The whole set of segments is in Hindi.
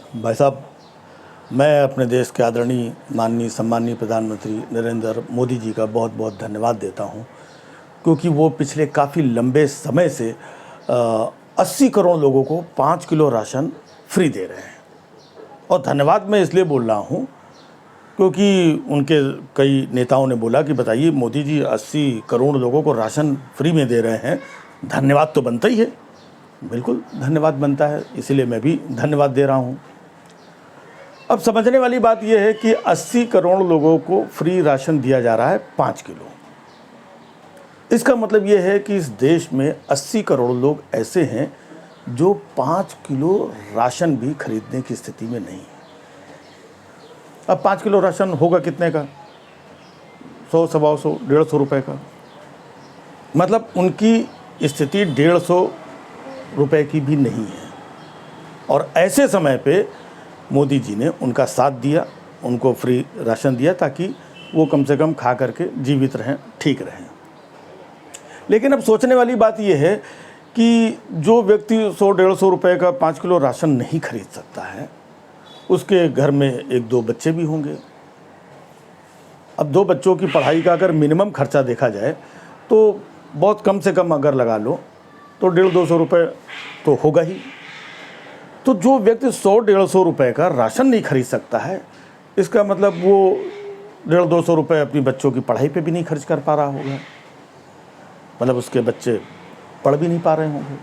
भाई साहब, मैं अपने देश के आदरणीय माननीय सम्माननीय प्रधानमंत्री नरेंद्र मोदी जी का बहुत बहुत धन्यवाद देता हूं, क्योंकि वो पिछले काफ़ी लंबे समय से 80 करोड़ लोगों को 5 किलो राशन फ्री दे रहे हैं। और धन्यवाद मैं इसलिए बोल रहा हूं क्योंकि उनके कई नेताओं ने बोला कि बताइए मोदी जी 80 करोड़ लोगों को राशन फ्री में दे रहे हैं, धन्यवाद तो बनता ही है। बिल्कुल धन्यवाद बनता है, इसीलिए मैं भी धन्यवाद दे रहा हूं। अब समझने वाली बात यह है कि 80 करोड़ लोगों को फ्री राशन दिया जा रहा है 5 किलो। इसका मतलब यह है कि इस देश में 80 करोड़ लोग ऐसे हैं जो 5 किलो राशन भी खरीदने की स्थिति में नहीं है। अब 5 किलो राशन होगा कितने का? 100, 125, 150 रुपए का। मतलब उनकी स्थिति 150 रुपए की भी नहीं है। और ऐसे समय पे मोदी जी ने उनका साथ दिया, उनको फ्री राशन दिया ताकि वो कम से कम खा करके जीवित रहें, ठीक रहें। लेकिन अब सोचने वाली बात यह है कि जो व्यक्ति 100-150 रुपए का 5 किलो राशन नहीं खरीद सकता है, उसके घर में 1-2 बच्चे भी होंगे। अब 2 बच्चों की पढ़ाई का अगर मिनिमम खर्चा देखा जाए तो बहुत कम से कम अगर लगा लो तो 150-200 रुपये तो होगा ही। तो जो व्यक्ति 100-150 रुपये का राशन नहीं खरीद सकता है, इसका मतलब वो 150-200 रुपये अपनी बच्चों की पढ़ाई पे भी नहीं खर्च कर पा रहा होगा। मतलब उसके बच्चे पढ़ भी नहीं पा रहे होंगे।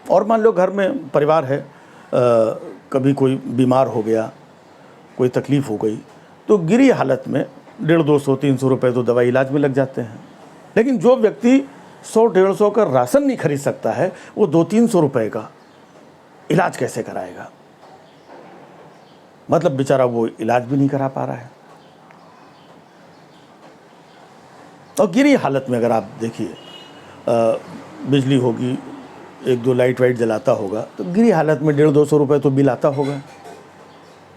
और मान लो घर में परिवार है, कभी कोई बीमार हो गया, कोई तकलीफ़ हो गई, तो गिरी हालत में 150-200-300 रुपये तो दवाई इलाज में लग जाते हैं। लेकिन जो व्यक्ति 100-150 का राशन नहीं खरीद सकता है, वो 200-300 रुपये का इलाज कैसे कराएगा? मतलब बेचारा वो इलाज भी नहीं करा पा रहा है। और गिरी हालत में अगर आप देखिए, बिजली होगी, 1-2 लाइट वाइट जलाता होगा, तो गिरी हालत में 150-200 रुपये तो बिल आता होगा।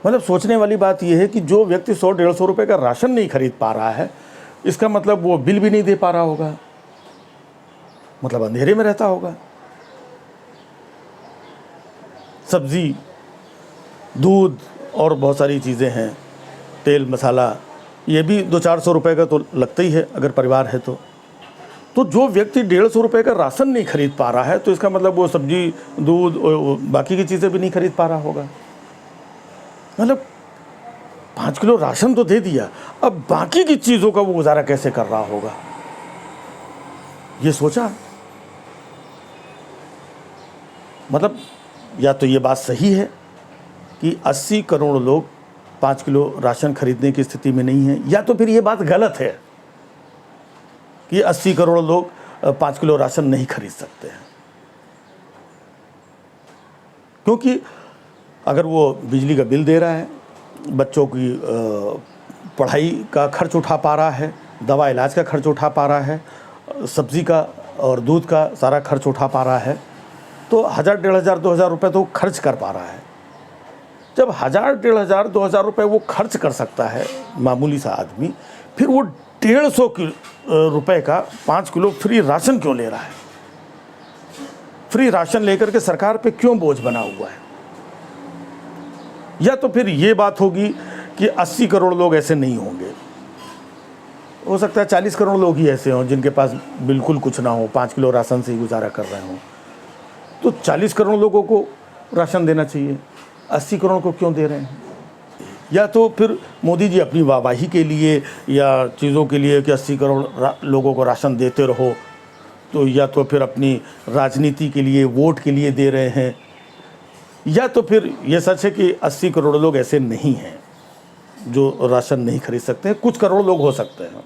मतलब सोचने वाली बात यह है कि जो व्यक्ति 100-150 रुपये का राशन नहीं खरीद पा रहा है, इसका मतलब वो बिल भी नहीं दे पा रहा होगा, मतलब अंधेरे में रहता होगा। सब्जी, दूध और बहुत सारी चीज़ें हैं, तेल मसाला, ये भी 200-400 रुपये का तो लगता ही है अगर परिवार है तो। तो जो व्यक्ति 150 रुपये का राशन नहीं खरीद पा रहा है, तो इसका मतलब वो सब्जी, दूध और बाकी की चीज़ें भी नहीं खरीद पा रहा होगा। मतलब 5 किलो राशन तो दे दिया, अब बाकी की चीज़ों का वो गुजारा कैसे कर रहा होगा, ये सोचा? मतलब या तो ये बात सही है कि 80 करोड़ लोग 5 किलो राशन खरीदने की स्थिति में नहीं है, या तो फिर ये बात गलत है कि 80 करोड़ लोग 5 किलो राशन नहीं खरीद सकते हैं। क्योंकि अगर वो बिजली का बिल दे रहा है, बच्चों की पढ़ाई का खर्च उठा पा रहा है, दवा इलाज का खर्च उठा पा रहा है, सब्ज़ी का और दूध का सारा खर्च उठा पा रहा है, तो 1000, 1500, 2000 रुपये तो खर्च कर पा रहा है। जब 1000, 1500, 2000 रुपये वो खर्च कर सकता है मामूली सा आदमी, फिर वो 150 रुपये का 5 किलो फ्री राशन क्यों ले रहा है? फ्री राशन लेकर के सरकार पे क्यों बोझ बना हुआ है? या तो फिर ये बात होगी कि 80 करोड़ लोग ऐसे नहीं होंगे, हो सकता है 40 करोड़ लोग ही ऐसे हों जिनके पास बिल्कुल कुछ ना हो, 5 किलो राशन से ही गुजारा कर रहे हों। तो 40 करोड़ लोगों को राशन देना चाहिए, 80 करोड़ को क्यों दे रहे हैं? या तो फिर मोदी जी अपनी वाहवाही के लिए या चीज़ों के लिए कि 80 करोड़ लोगों को राशन देते रहो, तो या तो फिर अपनी राजनीति के लिए, वोट के लिए दे रहे हैं, या तो फिर ये सच है कि 80 करोड़ लोग ऐसे नहीं हैं जो राशन नहीं खरीद सकते हैं, कुछ करोड़ लोग हो सकते हैं।